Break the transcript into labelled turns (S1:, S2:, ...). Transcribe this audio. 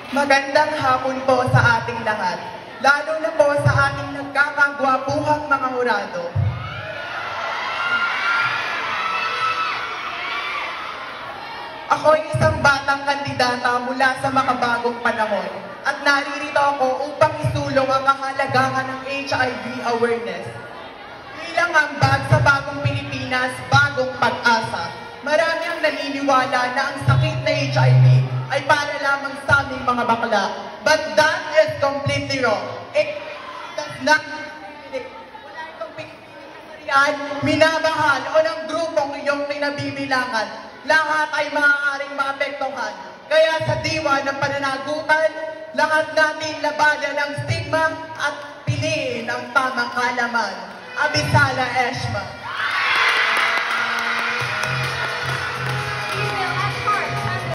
S1: Magandang hapon po sa ating lahat, lalo na po sa ating nagkakagwapuhang mga hurado. Ako'y isang batang kandidata mula sa makabagong panahon at naririto ako upang isulong ang kahalagahan ng HIV awareness. Bilang ambag sa bagong Pilipinas, bagong pag-asa, marami ang naniniwala na ang sakit na HIV ay para lamang sa aming mga bakla. But that is completely wrong. It does not discriminate. Wala itong pinipilihan, minamahal o ng grupong iyong pinabibilangan. Lahat ay maaaring maapektuhan. Kaya sa diwa ng pananagutan, lahat natin labanan ang stigma at piliin ang tamang kaalaman. Abisala Eshma.